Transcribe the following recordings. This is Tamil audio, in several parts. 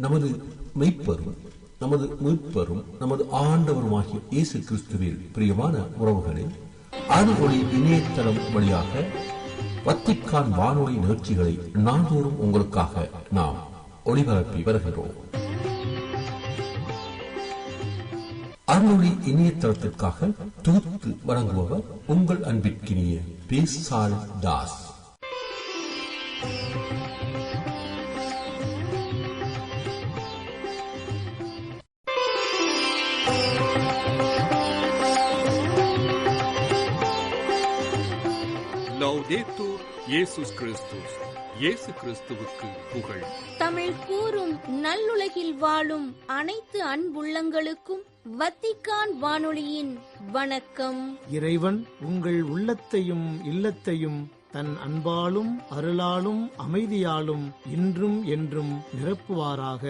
நமது மெய்ப்பரும் நமது மீட்பரும் நமது ஆண்டவருமாகிய இயேசு கிறிஸ்துவில் பிரியமான உறவுகளே, அருள்ஒளி இணையதளம் வழியாக வத்திக்கான் வானொலி நிகழ்ச்சிகளை நாள்தோறும் உங்களுக்காக நாம் ஒளிபரப்பி வருகிறோம். அருள்ஒளி இணையதளத்திற்காக தொகுத்து வழங்குபவர் உங்கள் அன்பிற்கினிய பேசால் தாஸ். லௌதேத்தூர் இயேசுஸ் கிறிஸ்துஸ். இயேசு கிறிஸ்துவுக்கு புகழ். தமிழ் கூறும் நல்லுலகில் வாழும் அனைத்து அன்புள்ளங்களுக்கும் வத்திக்கான் வானொலியின் வணக்கம். இறைவன் உங்கள் உள்ளத்தையும் இல்லத்தையும் தன் அன்பாலும் அருளாலும் அமைதியாலும் இன்றும் என்றும் நிரப்புவாராக.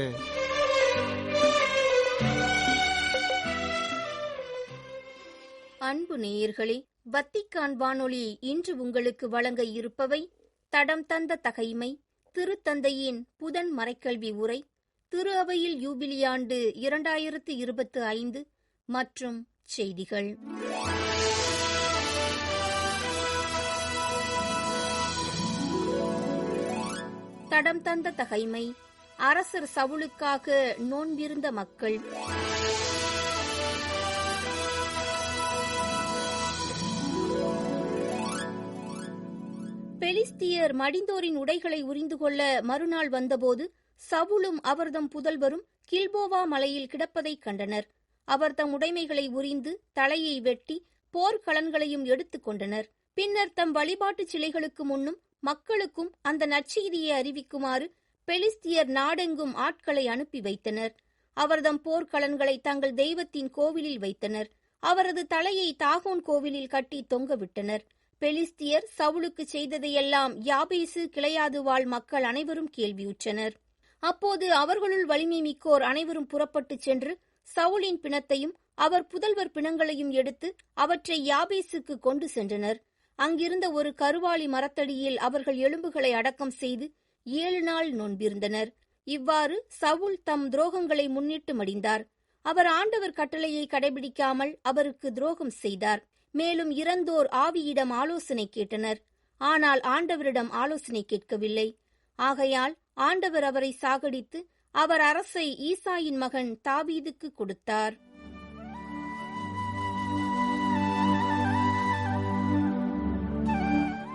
அன்பு நேயர்களே, வத்திக்கான் வானொலி இன்று உங்களுக்கு வழங்க இருப்பவை: தடம் தந்த தகைமை, திருத்தந்தையின் புதன் மறைக்கல்வி உரை, திரு அவையில் யூபிலியாண்டு 2025 மற்றும் செய்திகள். தடம் தந்த தகைமை. அரசர் சவுலுக்காக நோன்பிருந்த மக்கள். பெலிஸ்தியர் மடிந்தோரின் உடைகளை உரிந்து கொள்ள மறுநாள் வந்தபோது சவுலும் அவர்தம் புதல்வரும் கில்போவா மலையில் கிடப்பதைக் கண்டனர். அவர் தம் உடைமைகளை உரிந்து தலையை வெட்டி போர்க்களன்களையும் எடுத்துக் கொண்டனர். பின்னர் தம் வழிபாட்டு சிலைகளுக்கு முன்னும் மக்களுக்கும் அந்த நற்செய்தியை அறிவிக்குமாறு பெலிஸ்தியர் நாடெங்கும் ஆட்களை அனுப்பி வைத்தனர். அவர்தம் போர்க்களன்களை தங்கள் தெய்வத்தின் கோவிலில் வைத்தனர். அவரது தலையை தாகோன் கோவிலில் கட்டி தொங்கவிட்டனர். பெலிஸ்தியர் சவுலுக்கு செய்ததையெல்லாம் யாபேசு கிளையாது வாழ் மக்கள் அனைவரும் கேள்வியுற்றனர். அப்போது அவர்களுள் வலிமை மிக்கோர் அனைவரும் புறப்பட்டுச் சென்று சவுலின் பிணத்தையும் அவர் புதல்வர் பிணங்களையும் எடுத்து அவற்றை யாபேசுக்கு கொண்டு சென்றனர். அங்கிருந்த ஒரு கருவாளி மரத்தடியில் அவர்கள் எலும்புகளை அடக்கம் செய்து 7 நாள் நோன்பிருந்தனர். இவ்வாறு சவுல் தம் துரோகங்களை முன்னிட்டு மடிந்தார். அவர் ஆண்டவர் கட்டளையை கடைபிடிக்காமல் அவருக்கு துரோகம் செய்தார். மேலும் இறந்தோர் ஆவியிடம் ஆலோசனை கேட்டனர். ஆனால் ஆண்டவரிடம் ஆலோசனை கேட்கவில்லை. ஆகையால் ஆண்டவர் அவரை சாகடித்து அவர் அரசை ஈசாயின் மகன் தாவீதுக்கு கொடுத்தார்.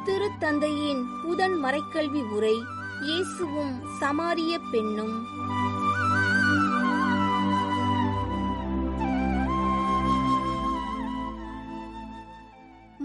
திருத்தந்தையின் புதன் மறைக்கல்வி உரை. இயேசுவும் சமாரிய பெண்ணும்.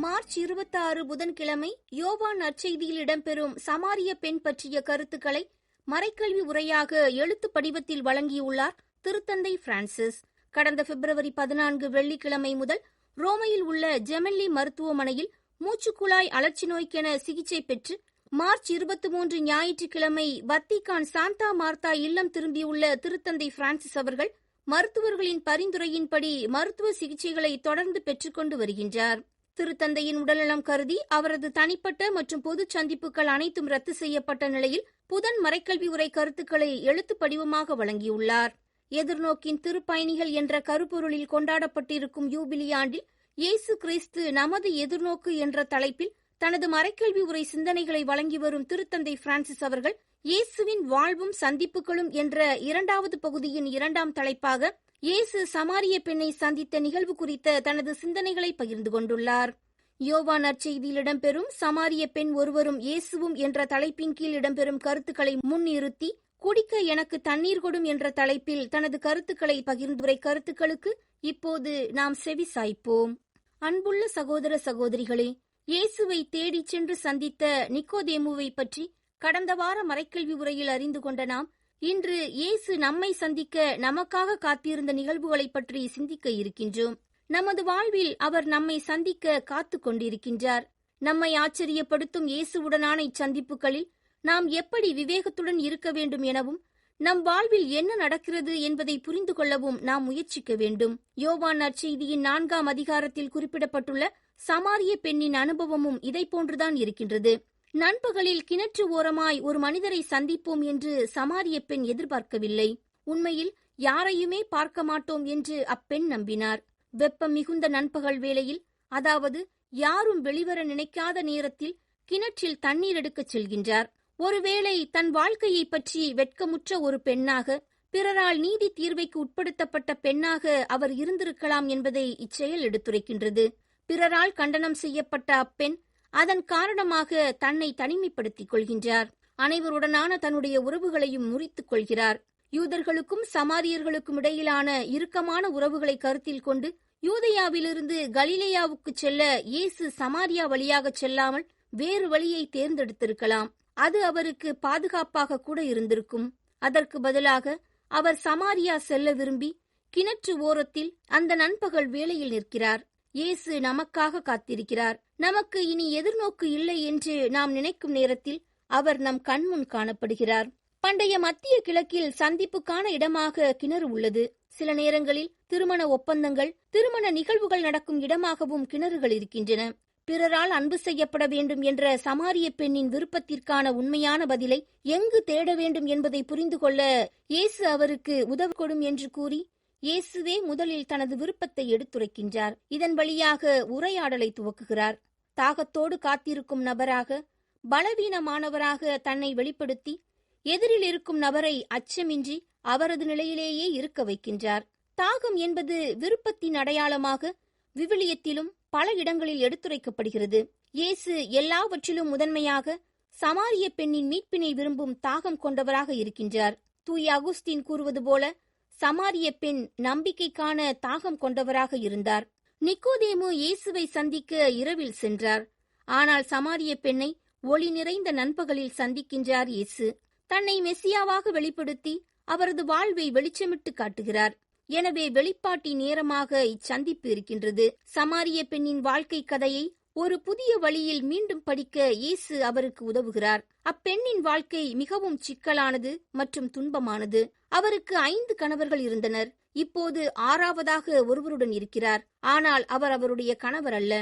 மார்ச் 26 புதன்கிழமை யோவான் நற்செய்தியில் இடம்பெறும் சமாரிய பெண் பற்றிய கருத்துக்களை மறைக்கல்வி உரையாக எழுத்து படிவத்தில் வழங்கியுள்ளார் திருத்தந்தை பிரான்சிஸ். கடந்த பிப்ரவரி 14 வெள்ளிக்கிழமை முதல் ரோமையில் உள்ள ஜெமெல்லி மருத்துவமனையில் மூச்சுக்குழாய் அழற்சி நோய்க்கென சிகிச்சை பெற்று மார்ச் 23 ஞாயிற்றுக்கிழமை வத்திக்கான் சாந்தா மார்த்தா இல்லம் திரும்பியுள்ள திருத்தந்தை பிரான்சிஸ் அவர்கள் மருத்துவர்களின் பரிந்துரையின்படி மருத்துவ சிகிச்சைகளை தொடர்ந்து பெற்றுக்கொண்டு வருகின்றார். திருத்தந்தையின் உடல்நலம் கருதி அவரது தனிப்பட்ட மற்றும் பொது சந்திப்புகள் அனைத்தும் ரத்து செய்யப்பட்ட நிலையில் புதன் மறைக்கல்வி உரை கருத்துக்களை எழுத்து படிவமாக வழங்கியுள்ளார். எதிர்நோக்கின் திருப்பயணிகள் என்ற கருப்பொருளில் கொண்டாடப்பட்டிருக்கும் யூபிலியாண்டில் இயேசு கிறிஸ்து நமது எதிர்நோக்கு என்ற தலைப்பில் தனது மறைக்கல்வி உரை சிந்தனைகளை வழங்கி வரும் திருத்தந்தை பிரான்சிஸ் அவர்கள் இயேசுவின் வாழ்வும் சந்திப்புகளும் என்ற 2வது பகுதியின் 2ஆம் தலைப்பாக இயேசு சமாரிய பெண்ணை சந்தித்த நிகழ்வு குறித்த தனது சிந்தனைகளை பகிர்ந்து கொண்டுள்ளார். யோவான் நற்செய்தியில் இடம்பெறும் சமாரிய பெண் ஒருவரும் இயேசுவும் என்ற தலைப்பின் கீழ் இடம்பெறும் கருத்துக்களை முன்னிறுத்தி குடிக்க எனக்கு தண்ணீர் கொடும் என்ற தலைப்பில் தனது கருத்துக்களை பகிர்ந்துரை கருத்துக்களுக்கு இப்போது நாம் செவி சாய்ப்போம். அன்புள்ள சகோதர சகோதரிகளே, இயேசுவை தேடிச் சென்று சந்தித்த நிக்கோதேமுவை பற்றி கடந்த வார மறைக்கல்வி உரையில் அறிந்து கொண்ட நாம் இன்று இயேசு நம்மை சந்திக்க நமக்காக காத்திருந்த நிகழ்வுகளை பற்றி சிந்திக்க இருக்கின்றோம். நமது வாழ்வில் அவர் நம்மை சந்திக்க காத்து கொண்டிருக்கின்றார். நம்மை ஆச்சரியப்படுத்தும் இயேசுவுடனான இச்சந்திப்புகளில் நாம் எப்படி விவேகத்துடன் இருக்க வேண்டும் எனவும் நம் வாழ்வில் என்ன நடக்கிறது என்பதை புரிந்து கொள்ளவும் நாம் முயற்சிக்க வேண்டும். யோவான் நற்செய்தியின் 4ஆம் அதிகாரத்தில் குறிப்பிடப்பட்டுள்ள சமாரிய பெண்ணின் அனுபவமும் இதை போன்றுதான் இருக்கின்றது. நண்பகலில் கிணற்று ஓரமாய் ஒரு மனிதரை சந்திப்போம் என்று சமாரிய பெண் எதிர்பார்க்கவில்லை. உண்மையில் யாரையுமே பார்க்க மாட்டோம் என்று அப்பெண் நம்பினார். வெப்பம் மிகுந்த நண்பகல் வேளையில், அதாவது யாரும் வெளிவர நினைக்காத நேரத்தில் கிணற்றில் தண்ணீர் எடுக்கச் செல்கின்றார். ஒருவேளை தன் வாழ்க்கையை பற்றி வெட்கமுற்ற ஒரு பெண்ணாக, பிறரால் நீதி தீர்வைக்கு உட்படுத்தப்பட்ட பெண்ணாக அவர் இருந்திருக்கலாம் என்பதை இச்செயல் எடுத்துரைக்கின்றது. பிறரால் கண்டனம் செய்யப்பட்ட அப்பெண் அதன் காரணமாக தன்னை தனிமைப்படுத்திக் கொள்கின்றார். அனைவருடனான தன்னுடைய உறவுகளையும் முறித்துக் கொள்கிறார். யூதர்களுக்கும் சமாரியர்களுக்கும் இடையிலான இறுக்கமான உறவுகளை கருத்தில் கொண்டு யூதேயாவிலிருந்து கலிலேயாவுக்கு செல்ல இயேசு சமாரியா வழியாக செல்லாமல் வேறு வழியை தேர்ந்தெடுத்திருக்கலாம். அது அவருக்கு பாதுகாப்பாக கூட இருந்திருக்கும். அதற்கு பதிலாக அவர் சமாரியா செல்ல விரும்பி கிணற்று ஓரத்தில் அந்த நண்பகல் வேளையில் நிற்கிறார். இயேசு நமக்காக காத்திருக்கிறார். நமக்கு இனி எதிர்நோக்கு இல்லை என்று நாம் நினைக்கும் நேரத்தில் அவர் நம் கண்முன் காணப்படுகிறார். பண்டைய மத்திய கிழக்கில் சந்திப்புக்கான இடமாக கிணறு உள்ளது. சில நேரங்களில் திருமண ஒப்பந்தங்கள், திருமண நிகழ்வுகள் நடக்கும் இடமாகவும் கிணறுகள் இருக்கின்றன. பிறரால் அன்பு செய்யப்பட வேண்டும் என்ற சமாரிய பெண்ணின் விருப்பத்திற்கான உண்மையான பதிலை எங்கு தேட வேண்டும் என்பதை புரிந்து கொள்ள இயேசு அவருக்கு உதவி கொடும் என்று கூறி இயேசுவே முதலில் தனது விருப்பத்தை எடுத்துரைக்கின்றார். இதன் வழியாக உரையாடலை துவக்குகிறார். தாகத்தோடு காத்திருக்கும் நபராக, பலவீனமானவராக தன்னை வெளிப்படுத்தி எதிரில் இருக்கும் நபரை அச்சமின்றி அவரது நிலையிலேயே இருக்க வைக்கின்றார். தாகம் என்பது விருப்பத்தின் அடையாளமாக விவிலியத்திலும் பல இடங்களில் எடுத்துரைக்கப்படுகிறது. இயேசு எல்லாவற்றிலும் முதன்மையாக சமாரிய பெண்ணின் மீட்பினை விரும்பும் தாகம் கொண்டவராக இருக்கின்றார். தூய அகுஸ்தீன் கூறுவது போல சமாரிய பெண் நம்பிக்கைக்கான தாகம் கொண்டவராக இருந்தார். நிக்கோதேமு இயேசுவை சந்திக்க இரவில் சென்றார். ஆனால் சமாரிய பெண்ணை ஒளி நிறைந்த நண்பகலில் சந்திக்கின்றார் இயேசு. தன்னை மெசியாவாக வெளிப்படுத்தி அவரது வாழ்வை வெளிச்சமிட்டு காட்டுகிறார். எனவே வெளிப்பாட்டின் நேரமாக இச்சந்திப்பு இருக்கின்றது. சமாரிய பெண்ணின் வாழ்க்கை கதையை ஒரு புதிய வழியில் மீண்டும் படிக்க இயேசு அவருக்கு உதவுகிறார். அப்பெண்ணின் வாழ்க்கை மிகவும் சிக்கலானது மற்றும் துன்பமானது. அவருக்கு 5 கணவர்கள் இருந்தனர். இப்போது 6வதாக ஒருவருடன் இருக்கிறார். ஆனால் அவர் அவருடைய கணவர் அல்ல.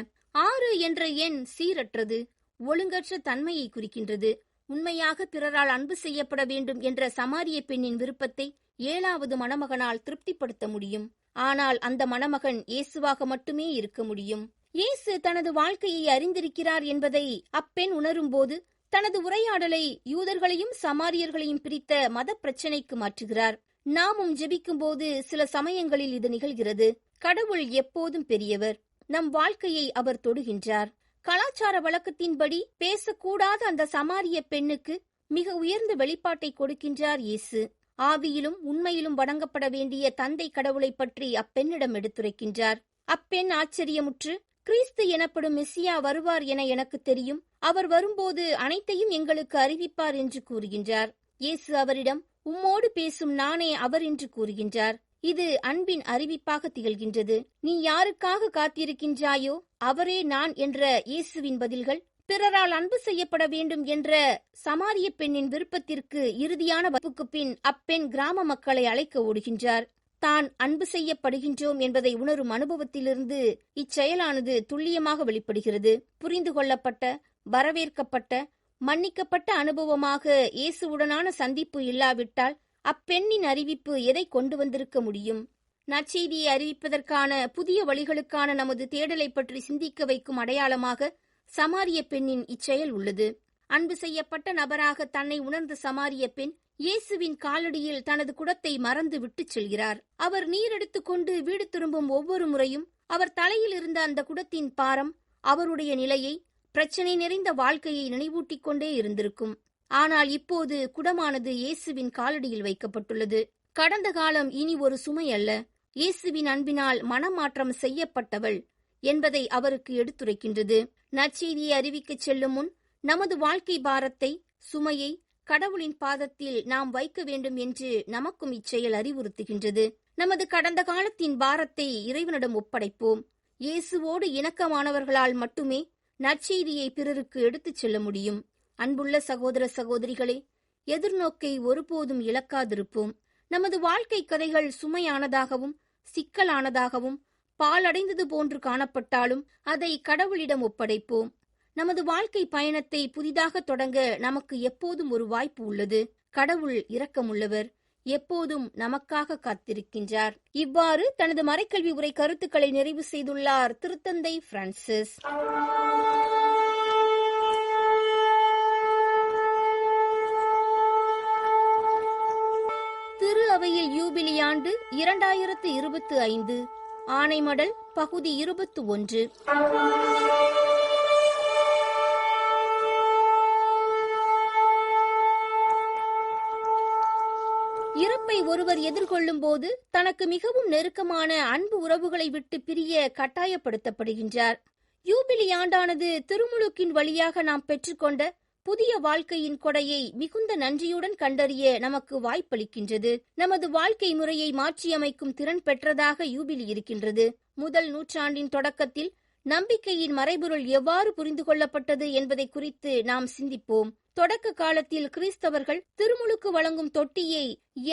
6 என்ற எண் சீரற்றது, ஒழுங்கற்ற தன்மையை குறிக்கின்றது. உண்மையாக பிறரால் அன்பு செய்யப்பட வேண்டும் என்ற சமாரிய பெண்ணின் விருப்பத்தை 7வது மணமகனால் திருப்திப்படுத்த முடியும். ஆனால் அந்த மணமகன் இயேசுவாக மட்டுமே இருக்க முடியும். இயேசு தனது வாழ்க்கையை அறிந்திருக்கிறார் என்பதை அப்பெண் உணரும்போது தனது உரையாடலை யூதர்களையும் சமாரியர்களையும் பிரித்த மத பிரச்சினைக்கு மாற்றுகிறார். நாமும் ஜெபிக்கும் போது சில சமயங்களில் இது நிகழ்கிறது. கடவுள் எப்போதும் பெரியவர். நம் வாழ்க்கையை அவர் தொடுகின்றார். கலாச்சார வழக்கத்தின்படி பேசக்கூடாத அந்த சமாரிய பெண்ணுக்கு மிக உயர்ந்த வெளிப்பாட்டை கொடுக்கின்றார் இயேசு. ஆவியிலும் உண்மையிலும் வணங்கப்பட வேண்டிய தந்தை கடவுளை பற்றி அப்பெண்ணிடம் எடுத்துரைக்கின்றார். அப்பெண் ஆச்சரியமுற்று, கிறிஸ்து எனப்படும் மெசியா வருவார் என எனக்கு தெரியும். அவர் வரும்போது அனைத்தையும் எங்களுக்கு அறிவிப்பார் என்று கூறுகின்றார். இயேசு அவரிடம், உம்மோடு பேசும் நானே அவர் என்று கூறுகின்றார். இது அன்பின் அறிவிப்பாக திகழ்கின்றது. நீ யாருக்காக காத்திருக்கின்றாயோ அவரே நான் என்ற இயேசுவின் பதில்கள் பிறரால் அன்பு செய்யப்பட வேண்டும் என்ற சமாரிய பெண்ணின் விருப்பத்திற்கு இறுதியான பதிலுக்கு பின் அப்பெண் கிராம மக்களை அழைக்க ஓடுகின்றார். தான் அன்பு செய்யப்படுகின்றோம் என்பதை உணரும் அனுபவத்திலிருந்து இச்செயலானது துல்லியமாக வெளிப்படுகிறது. புரிந்து கொள்ளப்பட்ட, வரவேற்கப்பட்ட, மன்னிக்கப்பட்ட அனுபவமாக இயேசுவுடனான சந்திப்பு இல்லாவிட்டால் அப்பெண்ணின் அறிவிப்பு எதை கொண்டு வந்திருக்க முடியும்? நற்செய்தியை அறிவிப்பதற்கான புதிய வழிகளுக்கான நமது தேடலை பற்றி சிந்திக்க வைக்கும் அடையாளமாக சமாரிய பெண்ணின் இச்செயல் உள்ளது. அன்பு செய்யப்பட்ட நபராக தன்னை உணர்ந்த சமாரிய பெண் இயேசுவின் காலடியில் தனது குடத்தை மறந்து விட்டுச் செல்கிறார். அவர் நீர் எடுத்துக்கொண்டு வீடு திரும்பும் ஒவ்வொரு முறையும் அவர் தலையில் இருந்த அந்த குடத்தின் பாரம் அவருடைய நிலையை, பிரச்சனை நிறைந்த வாழ்க்கையை நினைவூட்டிக் கொண்டே இருந்திருக்கும். ஆனால் இப்போது குடமானது இயேசுவின் காலடியில் வைக்கப்பட்டுள்ளது. கடந்த காலம் இனி ஒரு சுமை அல்ல, இயேசுவின் அன்பினால் மனமாற்றம் செய்யப்பட்டவள் என்பதை அவருக்கு எடுத்துரைக்கின்றது. நற்செய்தியை அறிவிக்கச் செல்லும் முன் நமது வாழ்க்கை பாரத்தை, சுமையை கடவுளின் பாதத்தில் நாம் வைக்க வேண்டும் என்று நமக்கும் இச்செயல் அறிவுறுத்துகின்றது. நமது கடந்த காலத்தின் பாரத்தை இறைவனிடம் ஒப்படைப்போம். இயேசுவோடு இணக்கமானவர்களால் மட்டுமே நற்செய்தியை பிறருக்கு எடுத்துச் செல்ல முடியும். அன்புள்ள சகோதர சகோதரிகளே, எதிர்நோக்கை ஒருபோதும் இழக்காதிருப்போம். நமது வாழ்க்கை கதைகள் சுமையானதாகவும் சிக்கலானதாகவும் பாழடைந்தது போன்று காணப்பட்டாலும் அதை கடவுளிடம் ஒப்படைப்போம். நமது வாழ்க்கை பயணத்தை புதிதாக தொடங்க நமக்கு எப்போதும் ஒரு வாய்ப்பு உள்ளது. கடவுள் இரக்கமுள்ளவர், எப்போதும் நமக்காக காத்திருக்கின்றார். இவ்வாறு தனது மறைக்கல்வி உரை கருத்துக்களை நிறைவு செய்துள்ளார் திருத்தந்தை பிரான்சிஸ். திரு அவையில் யூபிலி ஆண்டு 2025 ஆணைமடல் பகுதி 21. இறப்பை ஒருவர் எதிர்கொள்ளும் போது தனக்கு மிகவும் நெருக்கமான அன்பு உறவுகளை விட்டு பிரிய கட்டாயப்படுத்தப்படுகின்றார். யூபிலி ஆண்டானது திருமுழுக்கின் வழியாக நாம் பெற்றுக்கொண்ட புதிய வாழ்க்கையின் கொடையை மிகுந்த நன்றியுடன் கண்டறிய நமக்கு வாய்ப்பளிக்கின்றது. நமது வாழ்க்கை முறையை மாற்றியமைக்கும் திறன் பெற்றதாக யூபிலி இருக்கின்றது. முதல் நூற்றாண்டின் தொடக்கத்தில் நம்பிக்கையின் மறைபொருள் எவ்வாறு புரிந்து கொள்ளப்பட்டது என்பதை குறித்து நாம் சிந்திப்போம். தொடக்க காலத்தில் கிறிஸ்தவர்கள் திருமுழுக்கு வழங்கும் தொட்டியை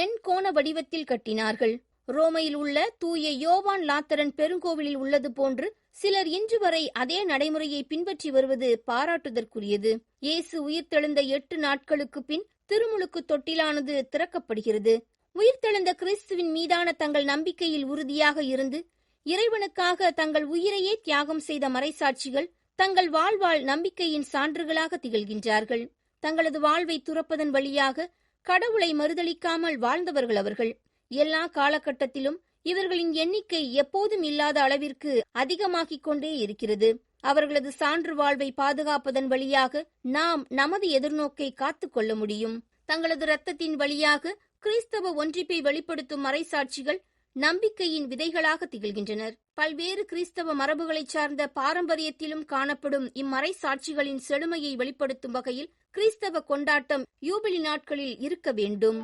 எண் கோண வடிவத்தில் கட்டினார்கள். ரோமையில் உள்ள தூய யோவான் லாத்தரன் பெருங்கோவிலில் உள்ளது போன்று சிலர் இன்று வரை அதே நடைமுறையை பின்பற்றி வருவது பாராட்டுதற்குரியது. இயேசு உயிர்த்தெழுந்த 8 நாட்களுக்கு பின் திருமுழுக்கு தொட்டிலானது திறக்கப்படுகிறது. உயிர்த்தெழுந்த கிறிஸ்துவின் மீதான தங்கள் நம்பிக்கையில் உறுதியாக இருந்து இறைவனுக்காக தங்கள் உயிரையே தியாகம் செய்த மறைசாட்சிகள் தங்கள் வாழ்வால் நம்பிக்கையின் சான்றுகளாக திகழ்கின்றார்கள். தங்களது வாழ்வை துறப்பதன் வழியாக கடவுளை மறுதளிக்காமல் வாழ்ந்தவர்கள் அவர்கள். எல்லா காலகட்டத்திலும் இவர்களின் எண்ணிக்கை எப்போதும் இல்லாத அளவிற்கு அதிகமாகிக் கொண்டே இருக்கிறது. அவர்களது சான்று வாழ்வை பாதுகாப்பதன் வழியாக நாம் நமது எதிர்நோக்கை காத்துக் கொள்ள முடியும். தங்களது இரத்தத்தின் வழியாக கிறிஸ்தவ ஒன்றிப்பை வெளிப்படுத்தும் மறைசாட்சிகள் நம்பிக்கையின் விதைகளாக திகழ்கின்றனர். பல்வேறு கிறிஸ்தவ மரபுகளைச் சார்ந்த பாரம்பரியத்திலும் காணப்படும் இம்மறைசாட்சிகளின் செழுமையை வெளிப்படுத்தும் வகையில் கிறிஸ்தவ கொண்டாட்டம் யூபிலி நாட்களில் இருக்க வேண்டும்.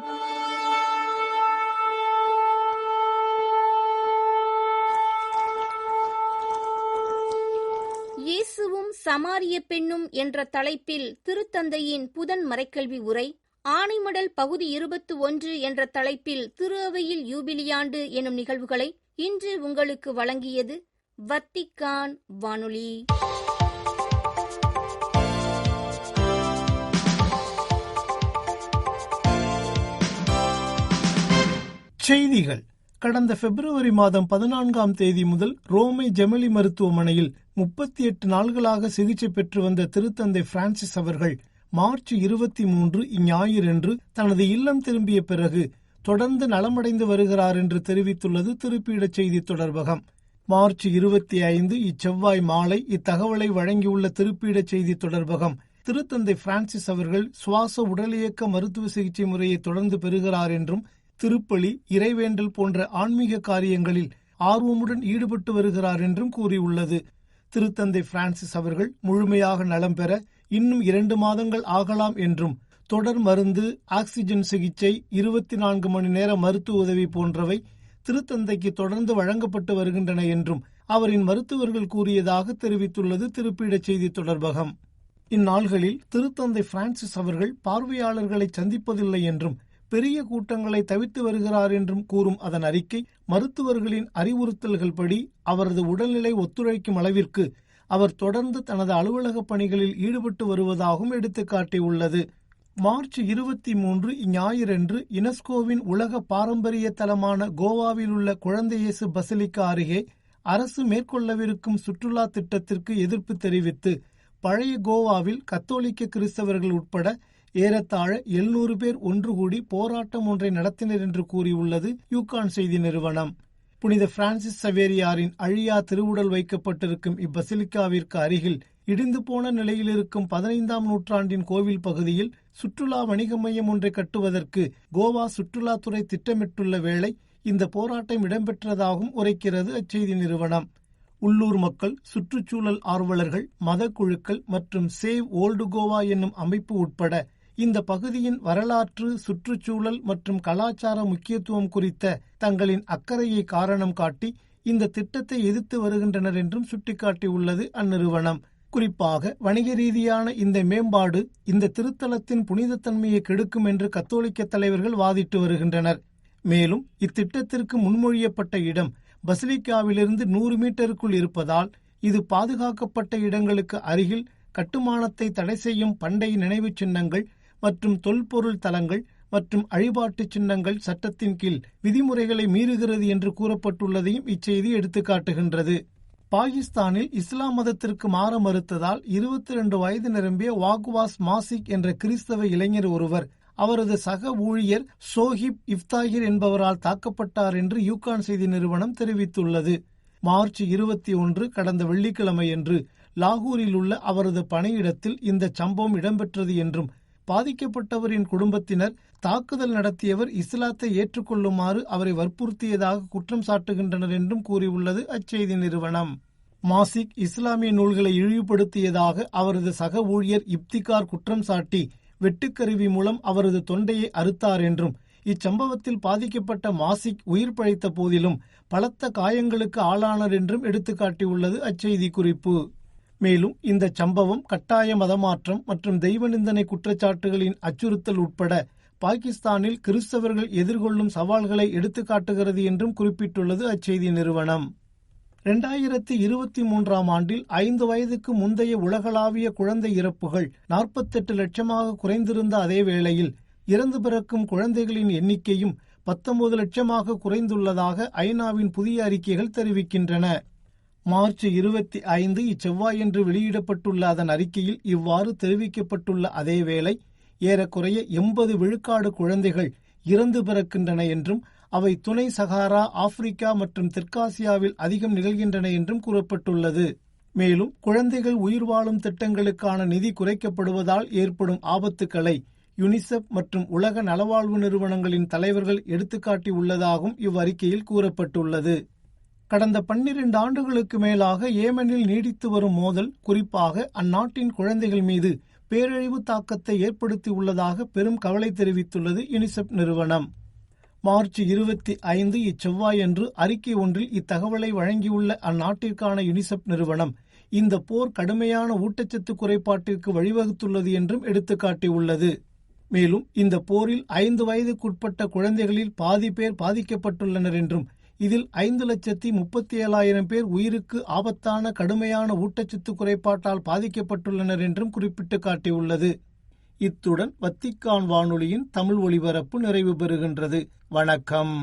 இயேசுவும் சமாரிய பெண்ணும் என்ற தலைப்பில் திருத்தந்தையின் புதன் மறைக்கல்வி உரை. ஆணைமடல் பகுதி 21 என்ற தலைப்பில் திரு அவையில் யூபிலியாண்டு எனும் நிகழ்வுகளை இன்று உங்களுக்கு வழங்கியது வத்திக்கான் வானொலி. செய்திகள். கடந்த பிப்ரவரி மாதம் 14ஆம் தேதி முதல் ரோமை ஜெமலி மருத்துவமனையில் 38 நாள்களாக சிகிச்சை பெற்று வந்த திருத்தந்தை பிரான்சிஸ் அவர்கள் மார்ச் 23 இஞ்ஞாயிறன்று தனது இல்லம் திரும்பிய பிறகு தொடர்ந்து நலமடைந்து வருகிறார் என்று தெரிவித்துள்ளது திருப்பீட செய்தி தொடர்பகம். மார்ச் 25 இச்செவ்வாய் மாலை இத்தகவலை வழங்கியுள்ள திருப்பீட செய்தி தொடர்பகம், திருத்தந்தை பிரான்சிஸ் அவர்கள் சுவாச உடலியக்க மருத்துவ சிகிச்சை முறையை தொடர்ந்து பெறுகிறார் என்றும் திருப்பலி, இறைவேண்டல் போன்ற ஆன்மீக காரியங்களில் ஆர்வமுடன் ஈடுபட்டு வருகிறார் என்றும் கூறியுள்ளது. திருத்தந்தை பிரான்சிஸ் அவர்கள் முழுமையாக நலம் பெற இன்னும் 2 மாதங்கள் ஆகலாம் என்றும் தொடர் மருந்து, ஆக்சிஜன் சிகிச்சை, 24 மணி நேர மருத்துவ உதவி போன்றவை திருத்தந்தைக்கு தொடர்ந்து வழங்கப்பட்டு வருகின்றன என்றும் அவரின் மருத்துவர்கள் கூறியதாக தெரிவித்துள்ளது திருப்பீட செய்தி தொடர்பகம். இந்நாள்களில் திருத்தந்தை பிரான்சிஸ் அவர்கள் பார்வையாளர்களை சந்திப்பதில்லை என்றும் பெரிய கூட்டங்களை தவிர்த்து வருகிறார் என்றும் கூறும் அதன் அறிக்கை, மருத்துவர்களின் அறிவுறுத்தல்கள் படி அவரது உடல்நிலை ஒத்துழைக்கும் அளவிற்கு அவர் தொடர்ந்து தனது அலுவலக பணிகளில் ஈடுபட்டு வருவதாகவும் எடுத்துக்காட்டியுள்ளது. மார்ச் 23 இஞ்ஞாயிறன்று யுனெஸ்கோவின் உலக பாரம்பரிய தலமான கோவாவில் உள்ள குழந்தை இயேசு பசிலிக்கா அருகே அரசு மேற்கொள்ளவிருக்கும் சுற்றுலா திட்டத்திற்கு எதிர்ப்பு தெரிவித்து பழைய கோவாவில் கத்தோலிக்க கிறிஸ்தவர்கள் உட்பட ஏறத்தாழ 700 பேர் ஒன்று கூடி போராட்டம் ஒன்றை நடத்தினர் என்று கூறியுள்ளது யூகான் செய்தி நிறுவனம். புனித பிரான்சிஸ் சவேரியாரின் அழியா திருவுடல் வைக்கப்பட்டிருக்கும் இப்பசிலிக்காவிற்கு அருகில் இடிந்து போன நிலையில் இருக்கும் 15ஆம் நூற்றாண்டின் கோவில் பகுதியில் சுற்றுலா வணிக மையம் ஒன்றை கட்டுவதற்கு கோவா சுற்றுலாத்துறை திட்டமிட்டுள்ள வேளை இந்த போராட்டம் இடம்பெற்றதாகவும் உரைக்கிறது அச்செய்தி நிறுவனம். உள்ளூர் மக்கள், சுற்றுச்சூழல் ஆர்வலர்கள், மத குழுக்கள் மற்றும் சேவ் ஓல்டு கோவா என்னும் அமைப்பு உட்பட இந்த பகுதியின் வரலாற்று, சுற்றுச்சூழல் மற்றும் கலாச்சார முக்கியத்துவம் குறித்த தங்களின் அக்கறையை காரணம் காட்டி இந்த திட்டத்தை எதிர்த்து வருகின்றனர் என்றும் சுட்டிக்காட்டியுள்ளது அந்நிறுவனம். குறிப்பாக வணிக ரீதியான இந்த மேம்பாடு இந்த திருத்தலத்தின் புனிதத்தன்மையை கெடுக்கும் என்று கத்தோலிக்க தலைவர்கள் வாதிட்டு வருகின்றனர். மேலும் இத்திட்டத்திற்கு முன்மொழியப்பட்ட இடம் பசிலிக்காவிலிருந்து 100 மீட்டருக்குள் இருப்பதால் இது பாதுகாக்கப்பட்ட இடங்களுக்கு அருகில் கட்டுமானத்தை தடை செய்யும் பண்டைய நினைவுச் சின்னங்கள் மற்றும் தொல்பொருள் தலங்கள் மற்றும் அழிபாட்டு சின்னங்கள் சட்டத்தின் கீழ் விதிமுறைகளை மீறுகிறது என்று கூறப்பட்டுள்ளதையும் இச்செய்தி எடுத்துக்காட்டுகின்றது. பாகிஸ்தானில் இஸ்லாம் மதத்திற்கு மாற மறுத்ததால் 22 வயது நிரம்பிய வாகுவாஸ் மாசிக் என்ற கிறிஸ்தவ இளைஞர் ஒருவர் அவரது சக ஊழியர் சோஹிப் இஃப்தாகிர் என்பவரால் தாக்கப்பட்டார் என்று யூகான் செய்தி நிறுவனம் தெரிவித்துள்ளது. மார்ச் 21 கடந்த வெள்ளிக்கிழமையன்று லாகூரில் உள்ள அவரது பணியிடத்தில் இந்த சம்பவம் இடம்பெற்றது என்றும் பாதிக்கப்பட்டவரின் குடும்பத்தினர் தாக்குதல் நடத்தியவர் இஸ்லாத்தை ஏற்றுக்கொள்ளுமாறு அவரை வற்புறுத்தியதாக குற்றம் சாட்டுகின்றனர் என்றும் கூறியுள்ளது அச்செய்தி நிறுவனம். மாசிக் இஸ்லாமிய நூல்களை இழிவுபடுத்தியதாக அவரது சக ஊழியர் இப்திகார் குற்றம் சாட்டி வெட்டுக்கருவி மூலம் அவரது தொண்டையை அறுத்தார் என்றும் இச்சம்பவத்தில் பாதிக்கப்பட்ட மாசிக் உயிர் பிழைத்த போதிலும் பலத்த காயங்களுக்கு ஆளானார் என்றும் எடுத்துக்காட்டியுள்ளது அச்செய்தி குறிப்பு. மேலும் இந்த சம்பவம் கட்டாய மதமாற்றம் மற்றும் தெய்வ நிந்தனை குற்றச்சாட்டுகளின் அச்சுறுத்தல் உட்பட பாகிஸ்தானில் கிறிஸ்தவர்கள் எதிர்கொள்ளும் சவால்களை எடுத்துக்காட்டுகிறது என்றும் குறிப்பிட்டுள்ளது அச்செய்தி நிறுவனம். 2023 ஆண்டில் 5 வயதுக்கு முந்தைய உலகளாவிய குழந்தை இறப்புகள் 48 லட்சமாக குறைந்திருந்த அதே வேளையில் இறந்து பிறக்கும் குழந்தைகளின் எண்ணிக்கையும் 19 லட்சமாக குறைந்துள்ளதாக ஐநாவின் புதிய அறிக்கைகள் தெரிவிக்கின்றன. மார்ச் 25 இச்செவ்வாயன்று வெளியிடப்பட்டுள்ள அதன் அறிக்கையில் இவ்வாறு தெரிவிக்கப்பட்டுள்ள அதேவேளை ஏறக்குறைய 80 விழுக்காடு குழந்தைகள் இறந்து பிறக்கின்றன என்றும் அவை துணை சகாரா, ஆப்பிரிக்கா மற்றும் தெற்காசியாவில் அதிகம் நிகழ்கின்றன என்றும் கூறப்பட்டுள்ளது. மேலும் குழந்தைகள் உயிர் வாழும் திட்டங்களுக்கான நிதி குறைக்கப்படுவதால் ஏற்படும் ஆபத்துக்களை யுனிசெப் மற்றும் உலக நலவாழ்வு நிறுவனங்களின் தலைவர்கள் எடுத்துக்காட்டியுள்ளதாகவும் இவ்வறிக்கையில் கூறப்பட்டுள்ளது. கடந்த 12 ஆண்டுகளுக்கு மேலாக ஏமனில் நீடித்து வரும் மோதல் குறிப்பாக அந்நாட்டின் குழந்தைகள் மீது பேரழிவு தாக்கத்தை ஏற்படுத்தியுள்ளதாக பெரும் கவலை தெரிவித்துள்ளது யுனிசெப் நிறுவனம். மார்ச் 25 இச்செவ்வாயன்று அறிக்கை ஒன்றில் இத்தகவலை வழங்கியுள்ள அந்நாட்டிற்கான யுனிசெப் நிறுவனம் இந்த போர் கடுமையான ஊட்டச்சத்து குறைபாட்டிற்கு வழிவகுத்துள்ளது என்றும் எடுத்துக்காட்டியுள்ளது. மேலும் இந்த போரில் 5 வயதுக்குட்பட்ட குழந்தைகளில் பாதி பேர் பாதிக்கப்பட்டுள்ளனர் என்றும் இதில் 5,37,000 பேர் உயிருக்கு ஆபத்தான கடுமையான ஊட்டச்சத்து குறைபாட்டால் பாதிக்கப்பட்டுள்ளனர் என்றும் குறிப்பிட்டு காட்டியுள்ளது. இத்துடன் வத்திக்கான் வானொலியின் தமிழ் ஒலிபரப்பு நிறைவு பெறுகின்றது. வணக்கம்.